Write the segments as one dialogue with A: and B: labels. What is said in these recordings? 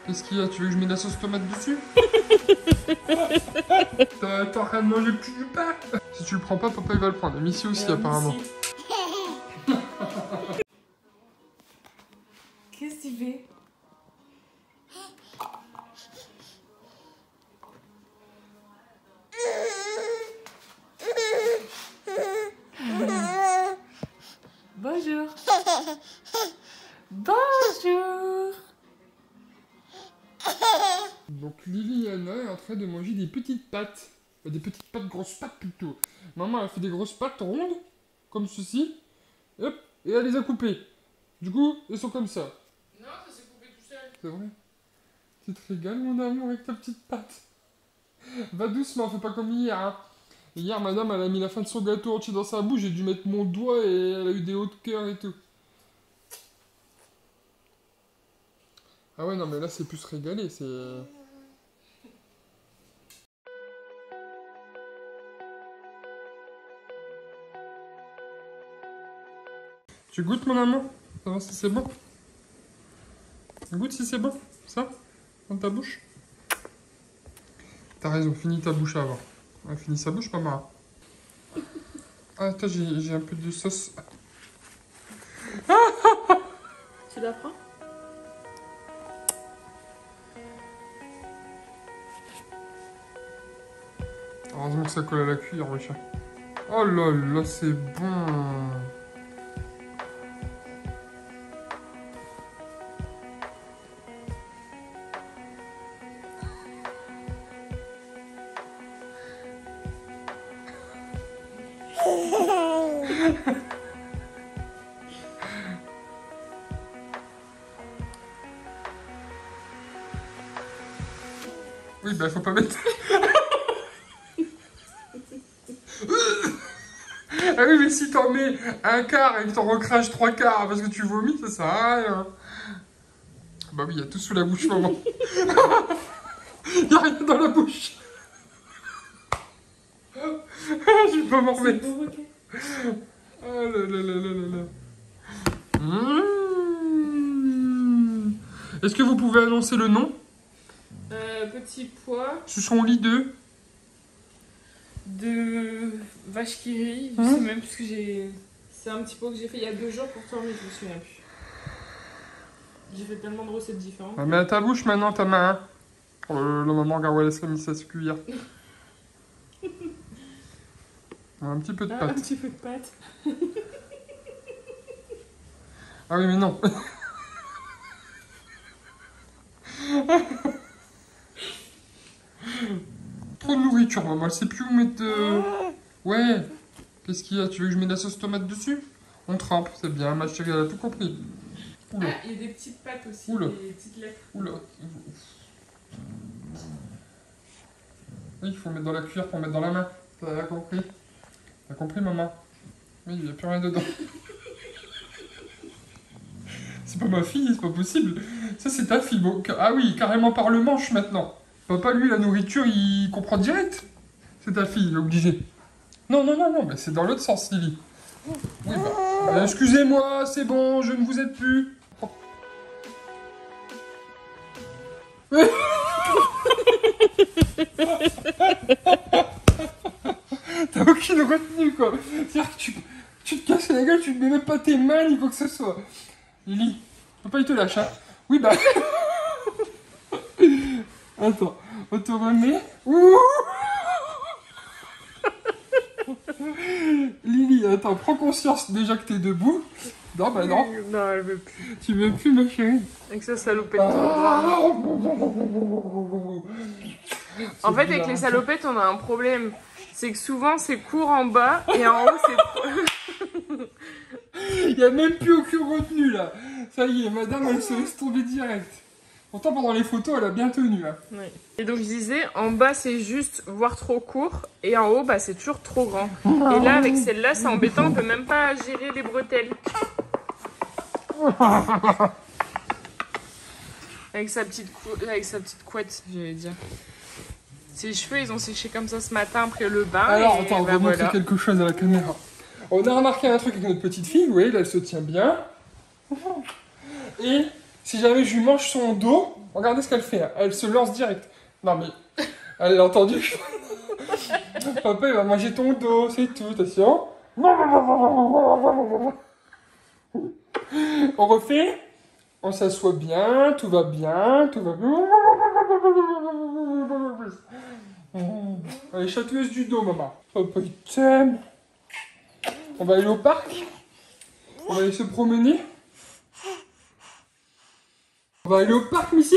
A: Qu'est-ce qu'il y a? Tu veux que je mette de la sauce tomate dessus? T'es en train de manger plus du pain. Si tu le prends pas, papa il va le prendre. Et Missy aussi apparemment.
B: Qu'est-ce que tu fais? Bonjour. Bonjour.
A: Donc Lily et Anna est en train de manger des petites pâtes. Des petites pâtes, grosses pâtes plutôt. Maman a fait des grosses pâtes rondes, comme ceci. Hop, et elle les a coupées. Du coup, elles sont comme ça.
B: Non, ça s'est coupé tout seul.
A: C'est vrai? Tu te régales mon amour avec ta petite pâte. Va doucement, fais pas comme hier. Hein. Hier, madame, elle a mis la fin de son gâteau entier dans sa bouche. J'ai dû mettre mon doigt et elle a eu des hauts de cœur et tout. Ah ouais, non, mais là, c'est plus régalé. C'est... Tu goûtes, mon amour? Ça va si c'est bon? Goûte si c'est bon. Ça? Dans ta bouche? T'as raison, finis ta bouche avant. Ouais, finis sa bouche, maman. Ah, attends, j'ai un peu de sauce.
B: Tu la prends?
A: Heureusement que ça colle à la cuillère, le chat. Oh là là, c'est bon. Oui, bah faut pas mettre... Ah oui, mais si t'en mets un quart et que t'en recraches trois quarts parce que tu vomis, ça sert à rien. Bah oui, il y a tout sous la bouche, maman. Il y a rien dans la bouche. Je vais pas m'en remettre.
B: Bon, ok.
A: Oh là là là là là là. Est-ce que vous pouvez annoncer le nom?
B: Petit pois
A: Ce sont lit
B: de vache qui rit. Je sais même plus ce que j'ai. C'est un petit pot que j'ai fait il y a 2 jours pourtant, mais je me souviens plus. J'ai fait tellement de recettes différentes.
A: Ah, mets à ta bouche maintenant ta main. Hein. Oh, la maman Garwales a mis sa cuillère. Un petit peu de
B: Ah,
A: pâte.
B: un petit peu de pâte.
A: Ah oui, mais non. Trop de nourriture, maman. Elle sait plus où mettre de... Ouais. Qu'est-ce qu'il y a? Tu veux que je mette de la sauce tomate dessus? On trempe, c'est bien. Ma chérie, elle a tout compris. Oula.
B: Ah, il y a des petites pâtes aussi.
A: Oula.
B: Des petites lettres.
A: Oula. Oui, il faut mettre dans la cuillère pour mettre dans la main. T'as compris? T'as compris, maman? Oui, il n'y a plus rien dedans. C'est pas ma fille, c'est pas possible. Ça, c'est ta fille. Bon, ah oui, carrément par le manche maintenant. Papa, lui, la nourriture, il comprend direct. C'est ta fille, il est obligé. Non, non, non, non, mais c'est dans l'autre sens, Lily. Oui, bah, excusez-moi, c'est bon, je ne vous aide plus. T'as aucune retenue, quoi. C'est-à-dire que tu te casses la gueule, tu ne mets même pas tes mains ni quoi que ce soit. Lily, papa il te lâche, hein. Oui, bah... Attends, on te remet. Ouh. Lily, attends, prends conscience déjà que t'es debout. Non, bah non.
B: Non, elle veut plus.
A: Tu veux plus, ma chérie?
B: Avec ça, salopette. En fait, avec les salopettes, on a un problème. C'est que souvent, c'est court en bas et en haut, c'est...
A: Il n'y a même plus aucune retenue, là. Ça y est, madame, elle se laisse tomber direct. Pourtant, pendant les photos, elle a bien tenu, hein.
B: Oui. Et donc, je disais, en bas, c'est juste, voire trop court. Et en haut, bah, c'est toujours trop grand. Et là, avec celle-là, c'est embêtant. On peut même pas gérer les bretelles. Avec sa petite couette, j'allais dire. Ses cheveux, ils ont séché comme ça ce matin après le bain.
A: Alors,
B: et
A: attends, on
B: bah,
A: va montrer
B: voilà.
A: quelque chose à la caméra. On a remarqué un truc avec notre petite fille, vous voyez, là, elle se tient bien. Et si jamais je lui mange son dos, Regardez ce qu'elle fait, hein. Elle se lance direct. Non mais, elle a entendu. Papa, il va manger ton dos, c'est tout, attention. On refait. On s'assoit bien, tout va bien, tout va bien. Elle est chatouilleuse du dos, maman. Papa, il t'aime. On va aller au parc. On va aller se promener. On va aller au parc, Missy.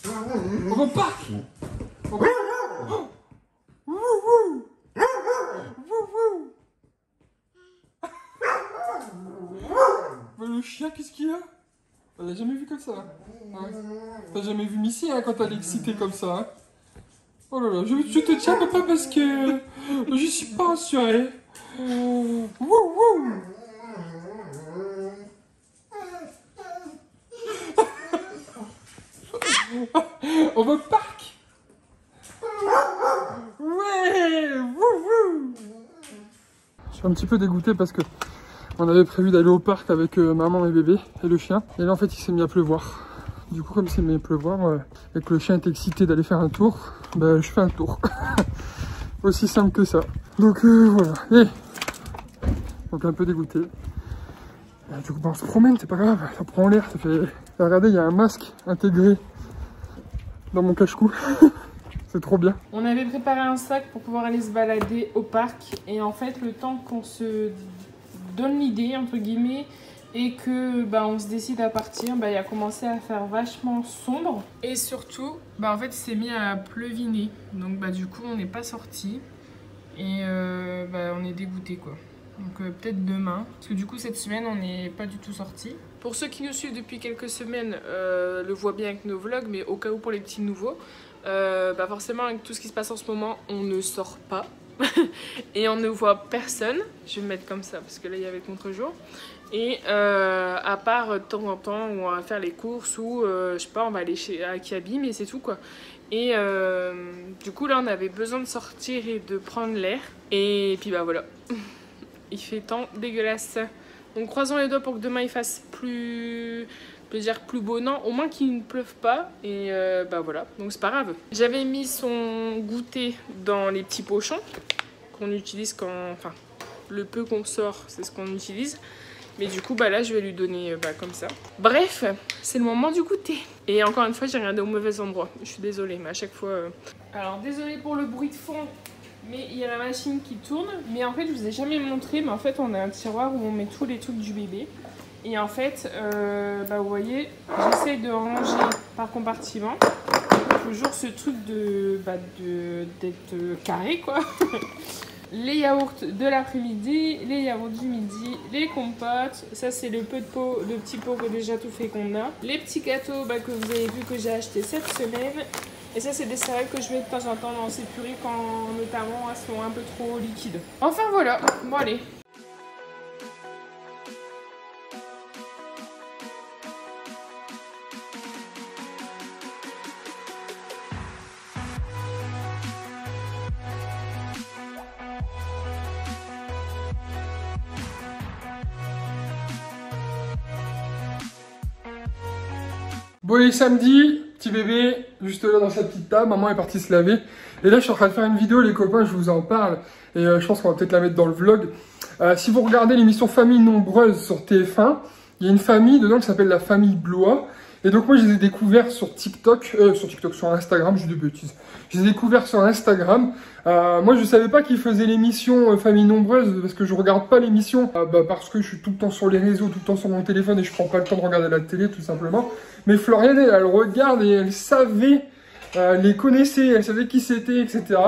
A: On va au parc. On va... Le chien, qu'est-ce qu'il y a? Elle l'a jamais vu comme ça. Hein. T'as jamais vu Missy hein, quand elle est excitée comme ça. Hein. Oh là là, je te tiens papa parce que je suis pas rassurée. Wouh, wouh. On va au parc. Ouais, wouh, wouh. Je suis un petit peu dégoûté parce que on avait prévu d'aller au parc avec maman et bébé et le chien. Et là en fait il s'est mis à pleuvoir. Du coup comme il s'est mis à pleuvoir et que le chien est excité d'aller faire un tour, bah je fais un tour. Aussi simple que ça. Donc voilà. Et donc un peu dégoûté. Et du coup bah, on se promène, c'est pas grave, ça prend l'air, ça fait. Et regardez, il y a un masque intégré dans mon cache-cou. C'est trop bien.
B: On avait préparé un sac pour pouvoir aller se balader au parc. Et en fait le temps qu'on se donne l'idée entre guillemets et que bah, on se décide à partir, bah, il a commencé à faire vachement sombre et surtout bah, en fait il s'est mis à pleuviner, donc bah, du coup on n'est pas sorti et bah, on est dégoûté quoi. Donc peut-être demain, parce que du coup cette semaine on n'est pas du tout sorti. Pour ceux qui nous suivent depuis quelques semaines le voient bien avec nos vlogs, mais au cas où pour les petits nouveaux, bah forcément avec tout ce qui se passe en ce moment on ne sort pas. Et on ne voit personne, je vais me mettre comme ça parce que là il y avait contre-jour. Et à part de temps en temps où on va faire les courses ou je sais pas, on va aller chez Akiabi, mais c'est tout quoi. Et du coup là on avait besoin de sortir et de prendre l'air. Et puis bah voilà, il fait temps dégueulasse. Donc croisons les doigts pour que demain il fasse plus beau, non, au moins qu'il ne pleuve pas. Et bah voilà, donc c'est pas grave. J'avais mis son goûter dans les petits pochons qu'on utilise quand, enfin le peu qu'on sort c'est ce qu'on utilise, mais du coup bah là je vais lui donner bah, comme ça. Bref, c'est le moment du goûter. Et encore une fois j'ai regardé au mauvais endroit, je suis désolée, mais à chaque fois alors désolée pour le bruit de fond, mais il y a la machine qui tourne. Mais en fait je vous ai jamais montré, mais en fait on a un tiroir où on met tous les trucs du bébé. Et en fait, bah vous voyez, j'essaie de ranger par compartiment. Toujours ce truc d'être carré quoi. Les yaourts de l'après-midi, les yaourts du midi, les compotes. Ça c'est le petit pot déjà tout fait qu'on a. Les petits gâteaux bah, que vous avez vu que j'ai acheté cette semaine. Et ça c'est des céréales que je mets de temps en temps dans ces purées quand notamment elles sont un peu trop liquides. Enfin voilà, bon allez.
A: Bon, il est samedi, petit bébé, juste là dans sa petite table, maman est partie se laver. Et là, je suis en train de faire une vidéo, les copains, je vous en parle. Et je pense qu'on va peut-être la mettre dans le vlog. Si vous regardez l'émission Famille Nombreuse sur TF1, il y a une famille dedans qui s'appelle la famille Blois. Et donc moi, je les ai découverts sur sur Instagram, je dis des bêtises. Je les ai découverts sur Instagram. Moi, je savais pas qu'ils faisaient l'émission Famille Nombreuse, parce que je regarde pas l'émission, parce que je suis tout le temps sur les réseaux, tout le temps sur mon téléphone, et je prends pas le temps de regarder la télé, tout simplement. Mais Floriane, elle regarde et elle savait, les connaissait, elle savait qui c'était, etc.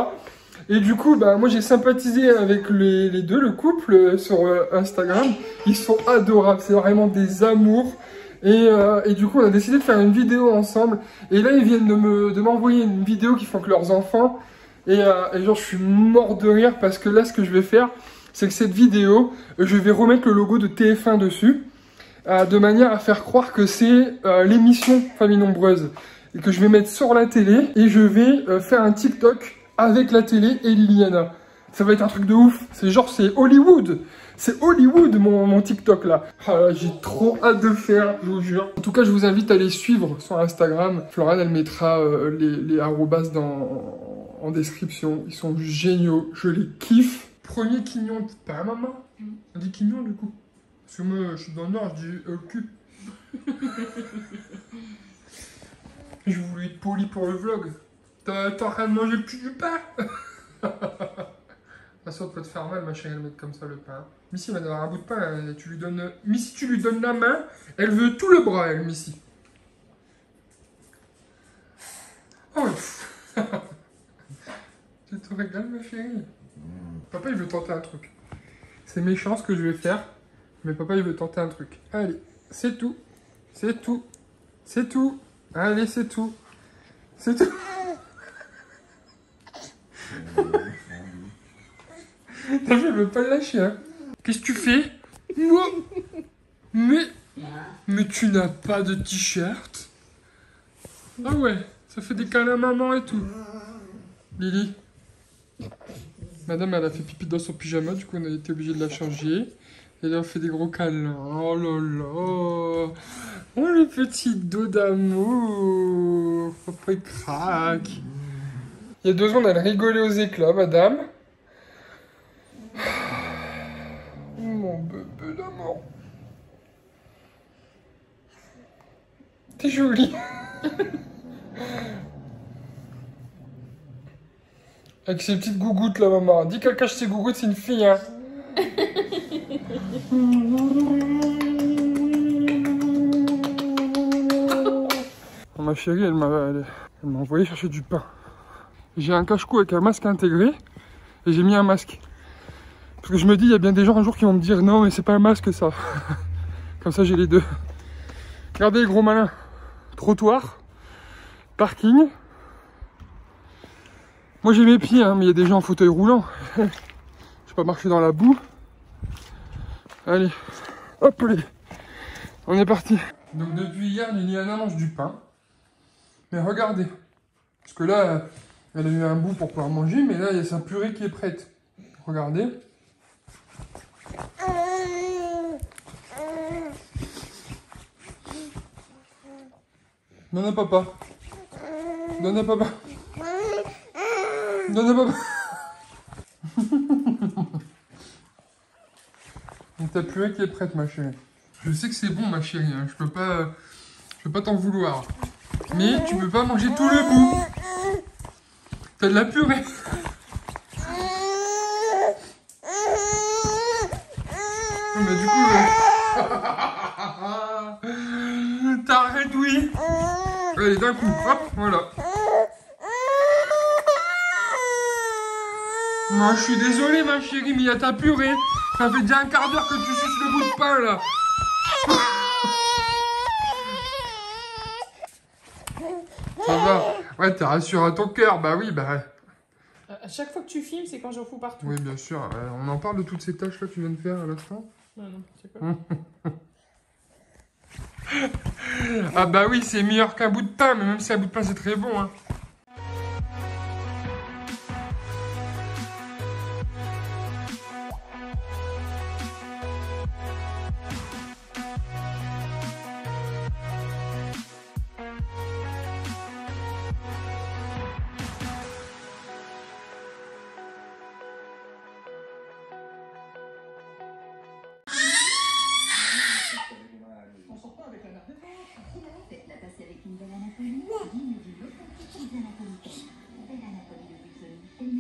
A: Et du coup, bah, moi j'ai sympathisé avec les deux, le couple, sur Instagram. Ils sont adorables, c'est vraiment des amours. Et du coup, on a décidé de faire une vidéo ensemble. Et là, ils viennent de m'envoyer une vidéo qui font que leurs enfants. Et genre, je suis mort de rire parce que là, ce que je vais faire, c'est que cette vidéo, je vais remettre le logo de TF1 dessus. De manière à faire croire que c'est l'émission Famille Nombreuse. Et que je vais mettre sur la télé. Et je vais faire un TikTok avec la télé et Liliana. Ça va être un truc de ouf. C'est genre, c'est Hollywood. C'est Hollywood, mon TikTok, là. Ah là, j'ai trop hâte de faire, je vous jure. En tout cas, je vous invite à les suivre sur Instagram. Florane, elle mettra les arrobas en description. Ils sont géniaux. Je les kiffe. Premier quignon. Pas maman. On dit quignon, du coup. Parce que moi, je suis dans le Nord, je dis cul. Je voulais être poli pour le vlog. T'es en train de manger le cul du pain. Ça peut te faire mal, ma chérie, de mettre comme ça le pain. Missy va avoir un bout de pain, tu lui donnes... Missy, tu lui donnes la main, elle veut tout le bras, elle, Missy. Oh, tu te régales, ma chérie. Papa, il veut tenter un truc. C'est méchant ce que je vais faire, mais papa, il veut tenter un truc. Allez, c'est tout. C'est tout. C'est tout. Allez, c'est tout. C'est tout. T'as vu, elle veut pas le lâcher, hein. Qu'est-ce que tu fais? Moi. Mais tu n'as pas de t-shirt? Ah ouais, ça fait des câlins à maman et tout. Lily. Madame, elle a fait pipi dans son pyjama, du coup on a été obligé de la changer. Et là on fait des gros câlins. Oh là là. Oh le petit dos d'amour. Papa il craque. Il y a 2 ans, elle rigolait aux éclats, madame. Mon bébé d'amour. T'es jolie. Avec ses petites gougouttes là, maman. Dis qu'elle cache ses gougouttes, c'est une fille, hein. Ma chérie, elle m'a envoyé chercher du pain. J'ai un cache-cou avec un masque intégré et j'ai mis un masque. Parce que je me dis, il y a bien des gens un jour qui vont me dire non, mais c'est pas un masque ça. Comme ça, j'ai les deux. Regardez, gros malin. Trottoir, parking. Moi, j'ai mes pieds, hein, mais il y a des gens en fauteuil roulant. Je vais pas marcher dans la boue. Allez, hop, allez. On est parti. Donc, depuis hier, Liliana mange du pain. Mais regardez. Parce que là, elle a eu un bout pour pouvoir manger, mais là, il y a sa purée qui est prête. Regardez. Donne à papa. Donne à papa. Donne à papa. Donc ta purée qui est prête, ma chérie. Je sais que c'est bon, ma chérie. Hein. Je peux pas t'en vouloir. Mais tu peux pas manger tout le bout. T'as de la purée. Mais du coup... T'arrêtes, oui. Allez, d'un coup, hop, voilà. Non, je suis désolé, ma chérie, mais il y a ta purée. Ça fait déjà un quart d'heure que tu suces le bout de pain, là. Ça va. Ouais, t'es rassuré à ton cœur. Bah oui, bah...
B: À chaque fois que tu filmes, c'est quand j'en fous partout.
A: Oui, bien sûr. On en parle de toutes ces tâches-là que tu viens de faire à l'instant?
B: Non, c'est pas.
A: Ah bah oui, c'est meilleur qu'un bout de pain, mais même si un bout de pain c'est très bon, hein.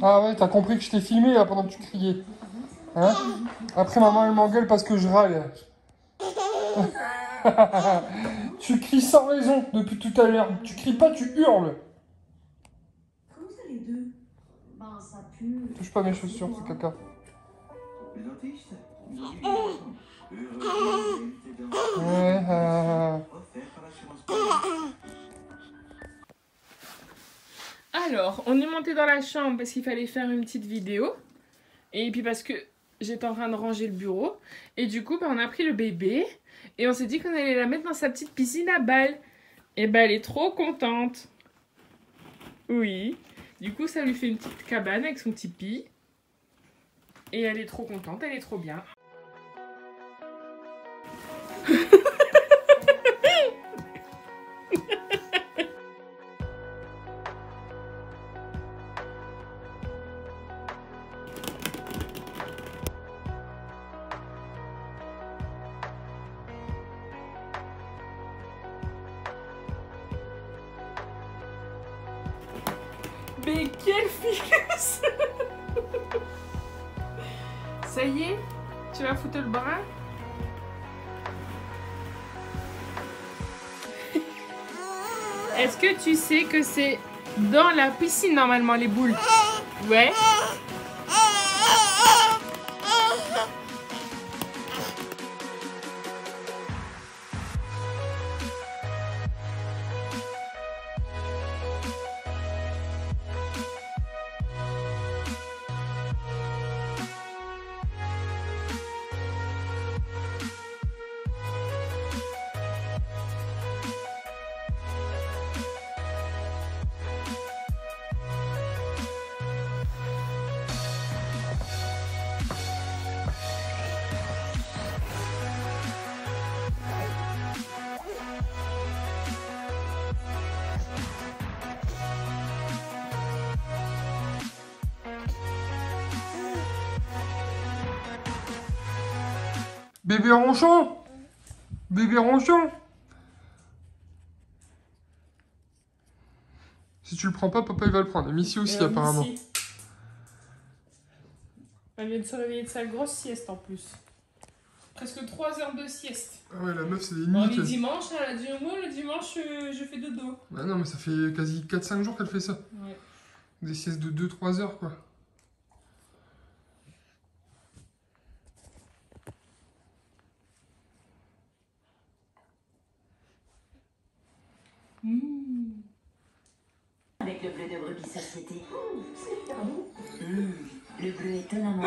A: Ah ouais, t'as compris que je t'ai filmé là pendant que tu criais. Hein? Après maman elle m'engueule parce que je râle. Tu cries sans raison depuis tout à l'heure. Tu cries pas, tu hurles.
C: Comment ça les deux? Ben ça pue.
A: Touche pas mes chaussures, c'est caca. Ouais,
B: Alors, on est monté dans la chambre parce qu'il fallait faire une petite vidéo. Et puis parce que j'étais en train de ranger le bureau. Et du coup, on a pris le bébé. Et on s'est dit qu'on allait la mettre dans sa petite piscine à balles. Et ben, elle est trop contente. Oui. Du coup, ça lui fait une petite cabane avec son tipi. Et elle est trop contente, elle est trop bien. Mais quel ficus! Ça y est? Tu vas foutre le bras? Est-ce que tu sais que c'est dans la piscine normalement les boules? Ouais.
A: Bébé ronchon! Bébé ronchon! Si tu le prends pas, papa il va le prendre. Et Missy aussi apparemment.
B: Missy. Elle vient de se réveiller de sa grosse sieste en plus. Presque 3 heures de sieste.
A: Ah ouais, la meuf c'est des
B: Bon,
A: nuits.
B: les dimanches, elle a dit moi le dimanche je fais dodo.
A: Bah non, mais ça fait quasi 4-5 jours qu'elle fait ça.
B: Ouais.
A: Des siestes de 2-3 heures quoi.
C: Avec le bleu de brebis société. C'est hyper beau. Le bleu étonnamment.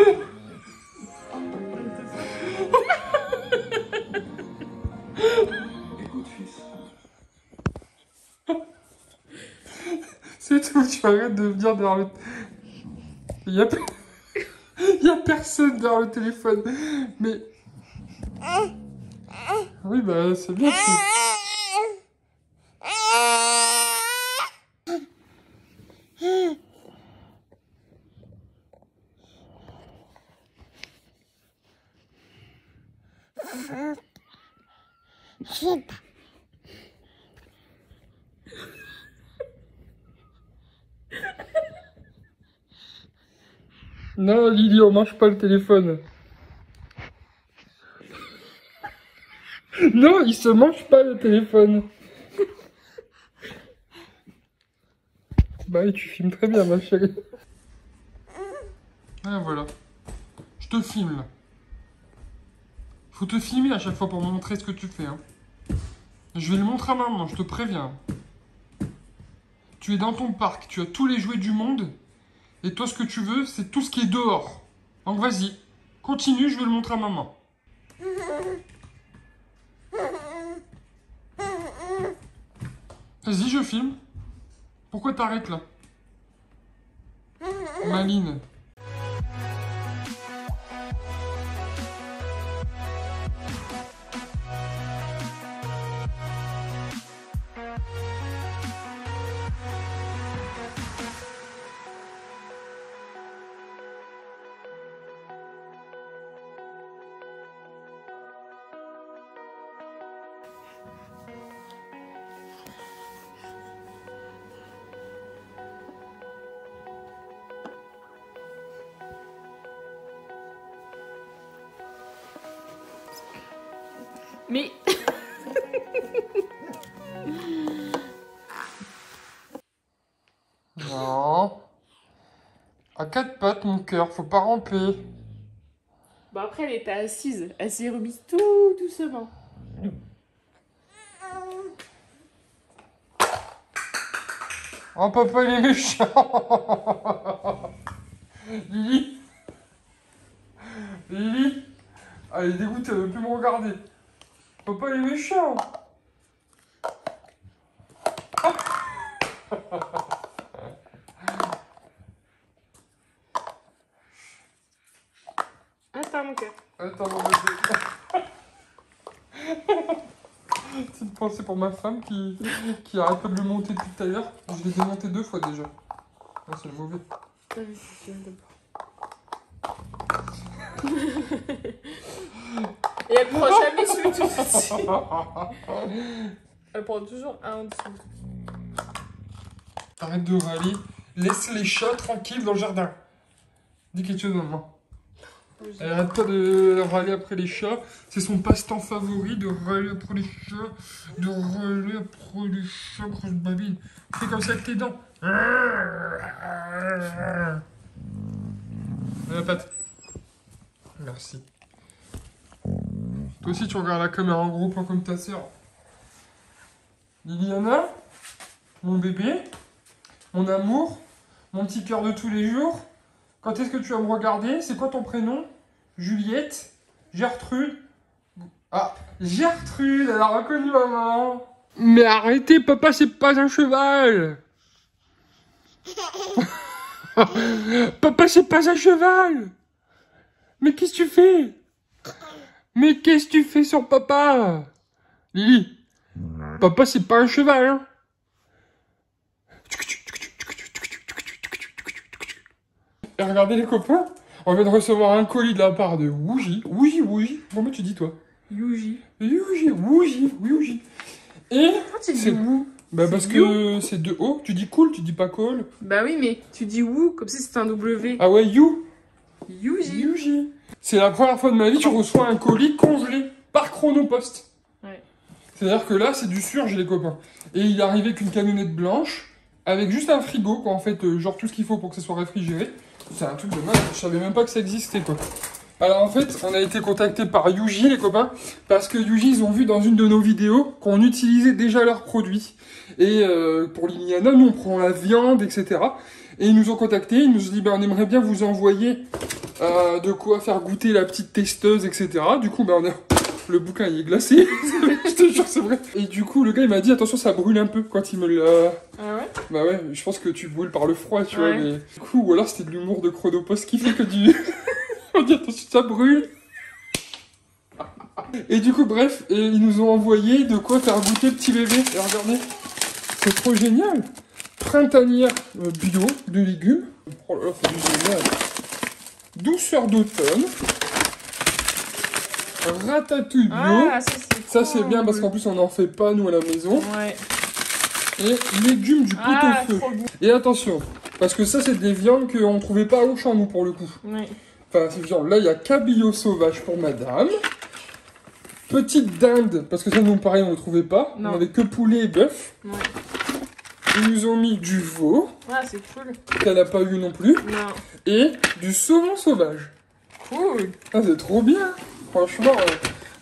D: Écoute, fils.
A: C'est tout, tu arrêtes de venir derrière le... Il y a personne derrière le téléphone. Mais... Oui, bah c'est bien. Non, Lily, on mange pas le téléphone. Non, il se mange pas le téléphone. Bah oui, tu filmes très bien, ma chérie. Ah, voilà. Je te filme, là. Faut te filmer à chaque fois pour me montrer ce que tu fais, hein. Je vais le montrer à maman, je te préviens. Tu es dans ton parc, tu as tous les jouets du monde. Et toi, ce que tu veux, c'est tout ce qui est dehors. Donc vas-y, continue, je vais le montrer à maman. Vas-y, je filme. Pourquoi t'arrêtes là? Maline.
B: Mais...
A: Non. À 4 pattes, mon cœur, faut pas ramper.
B: Bon après elle était assise, elle s'est remise tout doucement.
A: Oh, papa, il est méchant. Lily. Lily. Ah, elle est dégoûtée, elle veut plus me regarder. Papa, il est méchant.
B: mon cœur.
A: Attends, mon bébé. C'est une pensée pour ma femme qui arrête pas de le monter depuis tout à l'heure. Je l'ai démonté 2 fois déjà. Ah, c'est le mauvais.
B: Ah oui, c'est bien Et elle prend jamais celui tout dessus. Elle prend toujours un en dessous.
A: Arrête de râler. Laisse les chats tranquilles dans le jardin. Dis quelque chose, maman. Elle arrête pas de râler après les chats. C'est son passe-temps favori de râler après les chats. De râler après les chats, grosse babine. Fais comme ça avec tes dents. La patte. Merci. Toi aussi, tu regardes la caméra en gros plan comme ta sœur. Liliana, mon bébé, mon amour, mon petit cœur de tous les jours. Quand est-ce que tu vas me regarder? C'est quoi ton prénom? Juliette? Gertrude? Ah, Gertrude, elle a reconnu maman. Mais arrêtez, papa, c'est pas un cheval. Papa, c'est pas un cheval. Mais qu'est-ce que tu fais? Mais qu'est-ce que tu fais sur papa? Lily, papa, c'est pas un cheval, hein. Et regardez les copains, on vient de recevoir un colis de la part de Wouji. Wouji. Comment tu dis toi?
B: Yuji.
A: Wouji. Et
B: Pourquoi tu dis wou?
A: bah parce que c'est de O. Tu dis cool, tu dis pas cool.
B: Bah oui, mais tu dis wou comme si c'était un W.
A: Ah ouais,
B: Yuji.
A: Yuji. C'est la première fois de ma vie que je reçois un colis congelé par Chronopost.
B: Ouais.
A: C'est-à-dire que là, c'est du surgelé, les copains. Et il est arrivé qu'une camionnette blanche avec juste un frigo, quoi, en fait, genre tout ce qu'il faut pour que ça soit réfrigéré. C'est un truc de mal, je savais même pas que ça existait, quoi. Alors en fait, on a été contacté par Yuji, les copains, parce que Yuji, ils ont vu dans une de nos vidéos qu'on utilisait déjà leurs produits. Et pour Liliana, nous, on prend la viande, etc. Et ils nous ont contactés, ils nous ont dit, ben, on aimerait bien vous envoyer de quoi faire goûter la petite testeuse, etc. Du coup, ben, le bouquin, il est glacé. Je te jure, c'est vrai. Et du coup, le gars, il m'a dit, attention, ça brûle un peu quand il me l'a...
B: Ah ouais?
A: Bah ouais, je pense que tu brûles par le froid, tu
B: Ouais.
A: vois, mais... Du coup, ou alors c'était de l'humour de Chronopost qui fait que du... On dit, attention, ça brûle. Et du coup, bref, et ils nous ont envoyé de quoi faire goûter le petit bébé. Et regardez, c'est trop génial. Printanière bio de légumes. Oh là là, c'est du génial. Douceur d'automne. Ratatouille bio.
B: Ah,
A: Ça, c'est bien parce qu'en plus, on n'en fait pas, nous, à la maison.
B: Ouais.
A: Et légumes du pot-au-feu.
B: Trop bon.
A: Et attention, parce que ça, c'est des viandes qu'on ne trouvait pas au champ, nous, pour le coup.
B: Ouais.
A: Enfin, c'est genre, là, il y a cabillaud sauvage pour madame. Petite dinde, parce que ça, nous, pareil, on ne le trouvait pas.
B: Non.
A: On avait que poulet et bœuf.
B: Ouais.
A: Ils nous ont mis du veau,
B: Ah, c'est cool.
A: qu'elle n'a pas eu non plus.
B: Non.
A: Et du saumon sauvage.
B: Cool.
A: Ah, c'est trop bien. Franchement,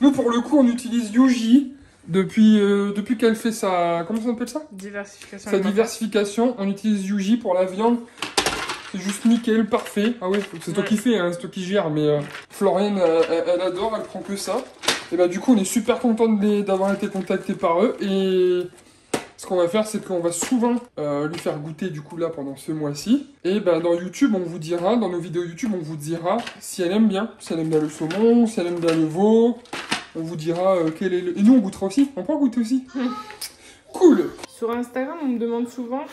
A: nous, pour le coup, on utilise Yuji depuis qu'elle fait sa... Comment ça s'appelle ça?
B: Diversification.
A: Sa diversification. On utilise Yuji pour la viande. C'est juste nickel, parfait. Ah ouais, c'est toi qui fais, hein, c'est toi qui gère. Mais Floriane, elle adore, elle prend que ça. Et bah du coup, on est super content d'avoir été contacté par eux. Et ce qu'on va faire, c'est qu'on va souvent lui faire goûter du coup là pendant ce mois-ci. Et bah dans YouTube, on vous dira, dans nos vidéos YouTube, on vous dira si elle aime bien. Si elle aime bien le saumon, si elle aime bien le veau. On vous dira quel est le... Et nous, on goûtera aussi. On peut en goûter aussi. Cool.
B: Sur Instagram, on me demande souvent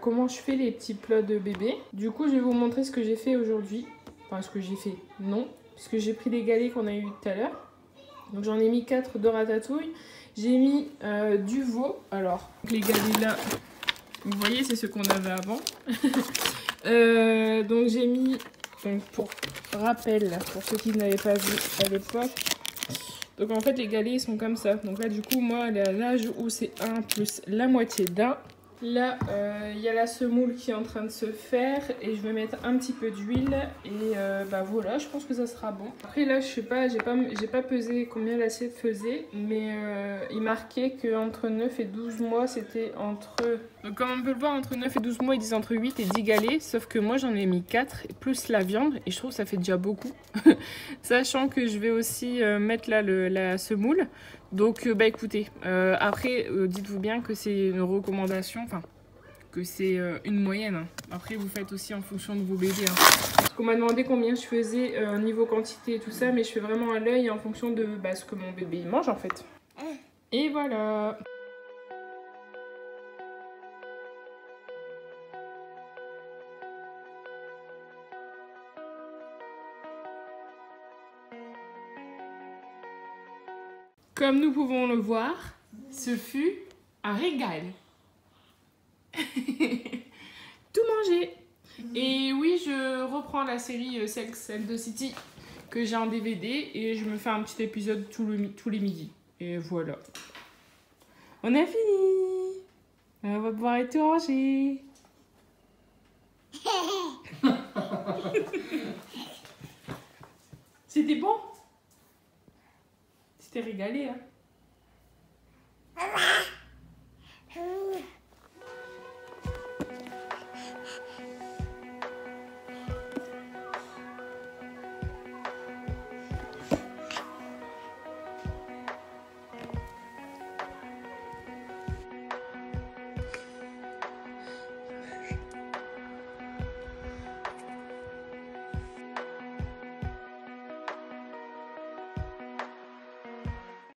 B: comment je fais les petits plats de bébé. Du coup, je vais vous montrer ce que j'ai fait aujourd'hui. Enfin, ce que j'ai fait, non. Puisque j'ai pris les galets qu'on a eu tout à l'heure. Donc, j'en ai mis 4 de ratatouille. J'ai mis du veau. Alors, les galets là, vous voyez, c'est ce qu'on avait avant. Donc, j'ai mis, donc, pour rappel, pour ceux qui n'avaient pas vu à l'époque. Donc en fait les galets ils sont comme ça. Donc là du coup moi elle est à l'âge où c'est 1 plus la moitié d'un. Là il y a la semoule qui est en train de se faire et je vais mettre un petit peu d'huile et voilà, je pense que ça sera bon. Après là je sais pas, j'ai pas pesé combien l'assiette faisait, mais il marquait que entre 9 et 12 mois c'était entre... Donc comme on peut le voir, entre 9 et 12 mois ils disent entre 8 et 10 galets, sauf que moi j'en ai mis 4 plus la viande et je trouve que ça fait déjà beaucoup. Sachant que je vais aussi mettre là la semoule. Donc écoutez, après dites-vous bien que c'est une recommandation, enfin que c'est une moyenne. Hein. Après, vous faites aussi en fonction de vos bébés. Hein. Parce qu'on m'a demandé combien je faisais niveau quantité et tout ça, mais je fais vraiment à l'œil en fonction de ce que mon bébé mange en fait. Et voilà. Comme nous pouvons le voir, ce fut un régal. Tout manger. Et oui, je reprends la série Sex and the City que j'ai en DVD et je me fais un petit épisode tous les midis. Et voilà. On a fini. On va pouvoir être tout rangé. C'était bon? C'était régalé, hein?